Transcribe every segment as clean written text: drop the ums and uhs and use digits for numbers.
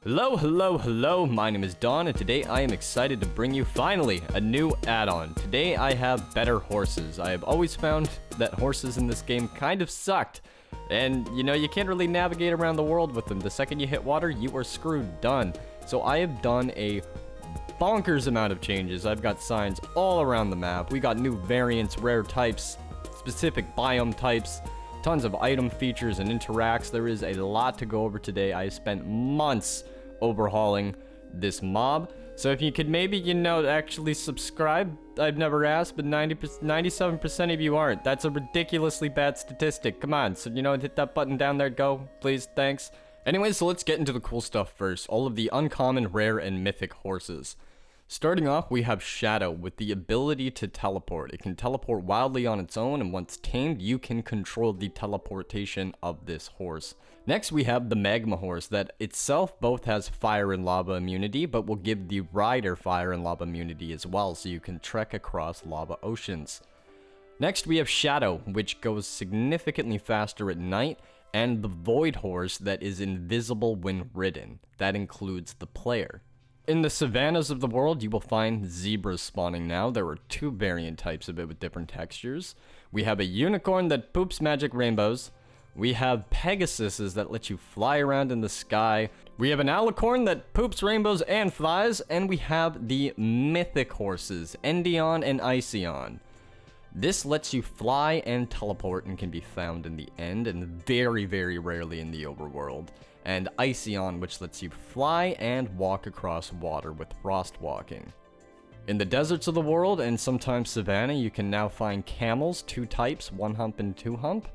Hello, my name is Don, and today I am excited to bring you, finally, a new add-on. Today I have better horses. I have always found that horses in this game kind of sucked. And, you can't really navigate around the world with them. The second you hit water, you are screwed, done. So I have done a bonkers amount of changes. I've got signs all around the map. We got new variants, rare types, specific biome types, tons of item features and interacts. There is a lot to go over today. I spent months overhauling this mob. So if you could maybe, actually subscribe. I've never asked, but 97% of you aren't. That's a ridiculously bad statistic. Come on, so hit that button down there, go, please, thanks. Anyway, so let's get into the cool stuff first. All of the uncommon, rare, and mythic horses. Starting off, we have Shadow with the ability to teleport. It can teleport wildly on its own, and once tamed, you can control the teleportation of this horse. Next, we have the Magma Horse that itself both has fire and lava immunity, but will give the rider fire and lava immunity as well, so you can trek across lava oceans. Next, we have Shadow, which goes significantly faster at night, and the Void Horse that is invisible when ridden. That includes the player. In the savannas of the world, you will find zebras spawning now. There are two variant types of it with different textures. We have a unicorn that poops magic rainbows. We have Pegasuses that let you fly around in the sky. We have an alicorn that poops rainbows and flies. And we have the Mythic Horses, Endion and Iceon. This lets you fly and teleport and can be found in the end and very, very rarely in the overworld. And Iceon, which lets you fly and walk across water with frost walking. In the deserts of the world and sometimes savanna, you can now find camels, two types, one hump and two hump.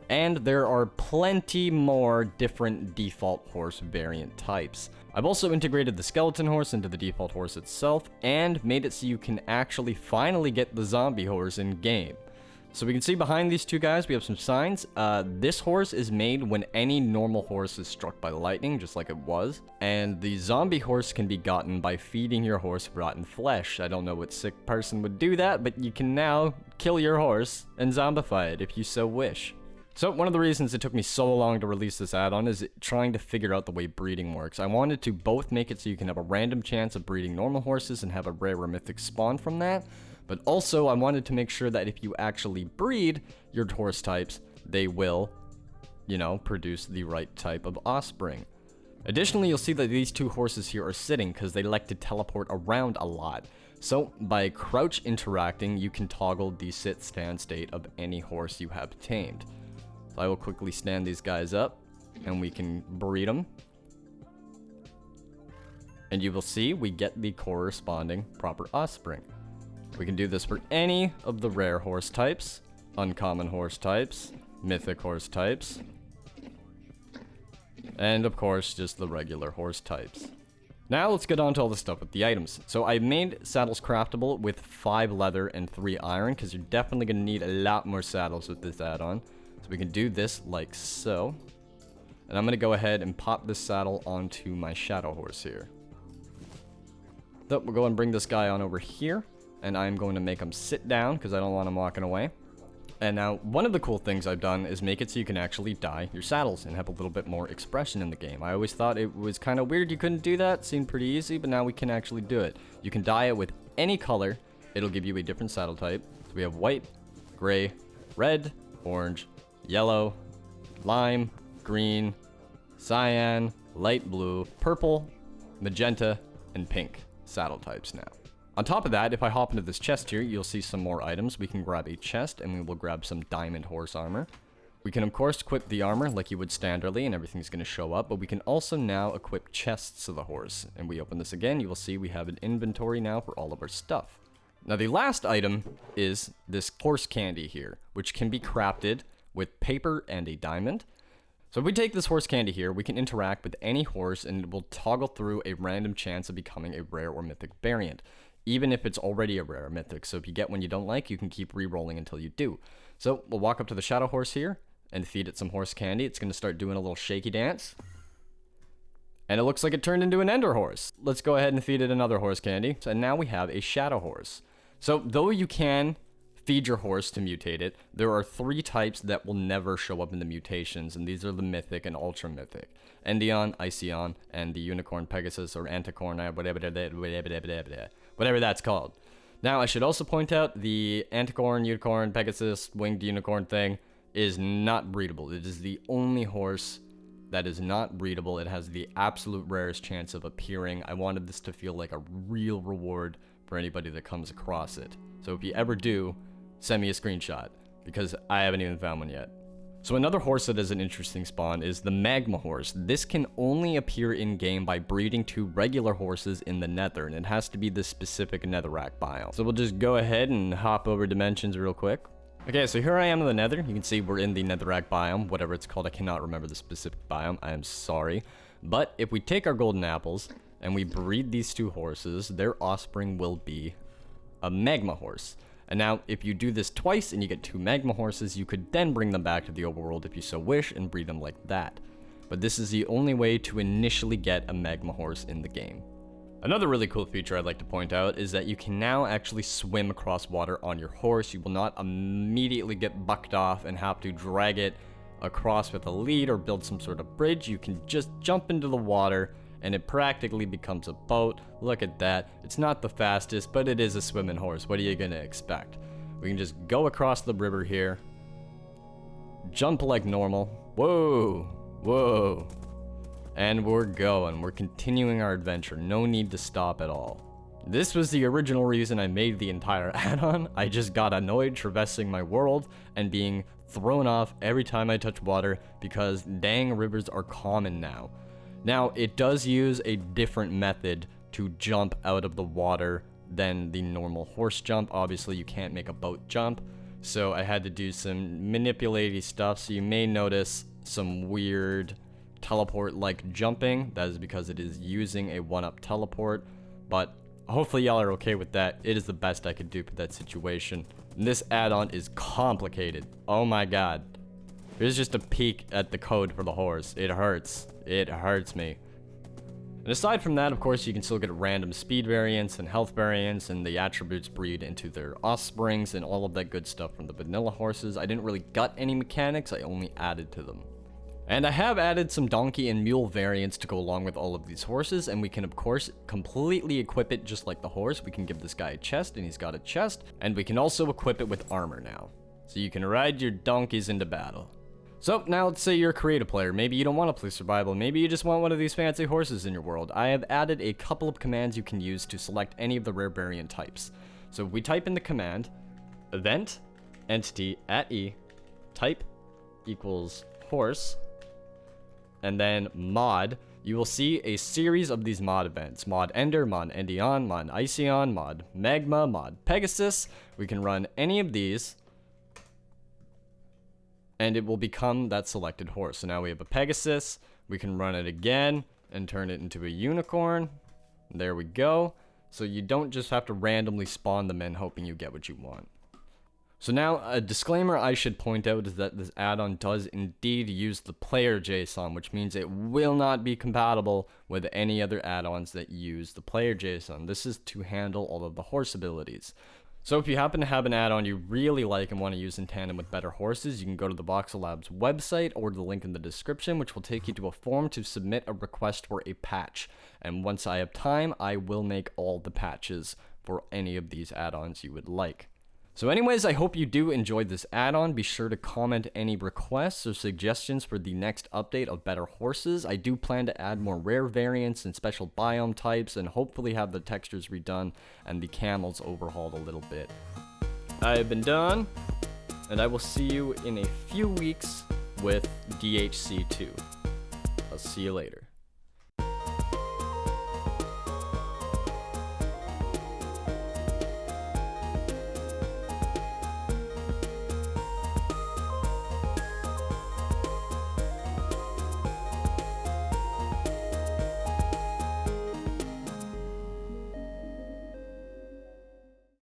And there are plenty more different default horse variant types. I've also integrated the skeleton horse into the default horse itself and made it so you can actually finally get the zombie horse in game. So we can see behind these two guys, we have some signs. This horse is made when any normal horse is struck by lightning, just like it was. And the zombie horse can be gotten by feeding your horse rotten flesh. I don't know what sick person would do that, but you can now kill your horse and zombify it if you so wish. So one of the reasons it took me so long to release this add-on is trying to figure out the way breeding works. I wanted to both make it so you can have a random chance of breeding normal horses and have a rare or mythic spawn from that. But also, I wanted to make sure that if you actually breed your horse types, they will, produce the right type of offspring. Additionally, you'll see that these two horses here are sitting because they like to teleport around a lot. So, by crouch interacting, you can toggle the sit-stand state of any horse you have tamed. So I will quickly stand these guys up, and we can breed them. And you will see we get the corresponding proper offspring. We can do this for any of the rare horse types, uncommon horse types, mythic horse types, and of course, just the regular horse types. Now let's get on to all the stuff with the items. So I made saddles craftable with 5 leather and 3 iron, because you're definitely going to need a lot more saddles with this add-on. So we can do this like so. And I'm going to go ahead and pop this saddle onto my shadow horse here. So we'll go and bring this guy on over here. And I'm going to make him sit down because I don't want him walking away. And now, one of the cool things I've done is make it so you can actually dye your saddles and have a little bit more expression in the game. I always thought it was kind of weird you couldn't do that. Seemed pretty easy, but now we can actually do it. You can dye it with any color. It'll give you a different saddle type. So we have white, gray, red, orange, yellow, lime, green, cyan, light blue, purple, magenta, and pink saddle types now. On top of that, if I hop into this chest here, you'll see some more items. We can grab a chest, and we will grab some diamond horse armor. We can, of course, equip the armor like you would standardly, and everything's going to show up, but we can also now equip chests to the horse. And we open this again, you will see we have an inventory now for all of our stuff. Now, the last item is this horse candy here, which can be crafted with paper and a diamond. So if we take this horse candy here, we can interact with any horse, and it will toggle through a random chance of becoming a rare or mythic variant, even if it's already a rare or mythic. So if you get one you don't like, you can keep re-rolling until you do. So we'll walk up to the shadow horse here and feed it some horse candy. It's going to start doing a little shaky dance. And it looks like it turned into an ender horse. Let's go ahead and feed it another horse candy. And now we have a shadow horse. So though you can feed your horse to mutate it. There are 3 types that will never show up in the mutations, and these are the Mythic and Ultra Mythic. Endion, Iceon, and the Unicorn Pegasus, or Anticorn, whatever that's called. Now, I should also point out the Anticorn, Unicorn, Pegasus, Winged Unicorn thing is not breedable. It is the only horse that is not breedable. It has the absolute rarest chance of appearing. I wanted this to feel like a real reward for anybody that comes across it. So if you ever do, send me a screenshot, because I haven't even found one yet. So another horse that is an interesting spawn is the Magma Horse. This can only appear in-game by breeding 2 regular horses in the Nether, and it has to be the specific Netherrack biome. So we'll just go ahead and hop over dimensions real quick. Okay, so here I am in the Nether. You can see we're in the Netherrack biome, whatever it's called. I cannot remember the specific biome. I am sorry. But if we take our golden apples and we breed these 2 horses, their offspring will be a Magma Horse. And now, if you do this twice and you get 2 Magma Horses, you could then bring them back to the overworld if you so wish and breed them like that. But this is the only way to initially get a Magma Horse in the game. Another really cool feature I'd like to point out is that you can now actually swim across water on your horse. You will not immediately get bucked off and have to drag it across with a lead or build some sort of bridge. You can just jump into the water and it practically becomes a boat. Look at that. It's not the fastest, but it is a swimming horse. What are you gonna expect? We can just go across the river here, jump like normal. Whoa, whoa. And we're going. We're continuing our adventure. No need to stop at all. This was the original reason I made the entire add-on. I just got annoyed traversing my world and being thrown off every time I touch water because dang rivers are common now. Now, it does use a different method to jump out of the water than the normal horse jump. Obviously, you can't make a boat jump, so I had to do some manipulative stuff, so you may notice some weird teleport-like jumping. That is because it is using a 1-up teleport, but hopefully y'all are okay with that. It is the best I could do for that situation. And this add-on is complicated. Oh my god. Here's just a peek at the code for the horse. It hurts. It hurts me. And aside from that, of course, you can still get random speed variants and health variants, and the attributes breed into their offsprings and all of that good stuff from the vanilla horses. I didn't really gut any mechanics, I only added to them. And I have added some donkey and mule variants to go along with all of these horses, and we can of course completely equip it just like the horse. We can give this guy a chest, and he's got a chest, and we can also equip it with armor now. So you can ride your donkeys into battle. So now let's say you're a creative player. Maybe you don't want to play survival. Maybe you just want one of these fancy horses in your world. I have added a couple of commands you can use to select any of the rare variant types. So if we type in the command, event, entity, @e, type equals horse, and then mod, you will see a series of these mod events. Mod Ender, Mod Endion, Mod Iceon, Mod Magma, Mod Pegasus. We can run any of these, and it will become that selected horse. So now we have a Pegasus. We can run it again and turn it into a unicorn. There we go. So you don't just have to randomly spawn them in hoping you get what you want. So now, a disclaimer I should point out is that this add-on does indeed use the player JSON, which means it will not be compatible with any other add-ons that use the player JSON. This is to handle all of the horse abilities. So if you happen to have an add-on you really like and want to use in tandem with better horses, you can go to the Voxel Labs website or the link in the description, which will take you to a form to submit a request for a patch. And once I have time, I will make all the patches for any of these add-ons you would like. So anyways, I hope you do enjoy this add-on. Be sure to comment any requests or suggestions for the next update of Better Horses. I do plan to add more rare variants and special biome types, and hopefully have the textures redone and the camels overhauled a little bit. I've been done, and I will see you in a few weeks with DHC2. I'll see you later.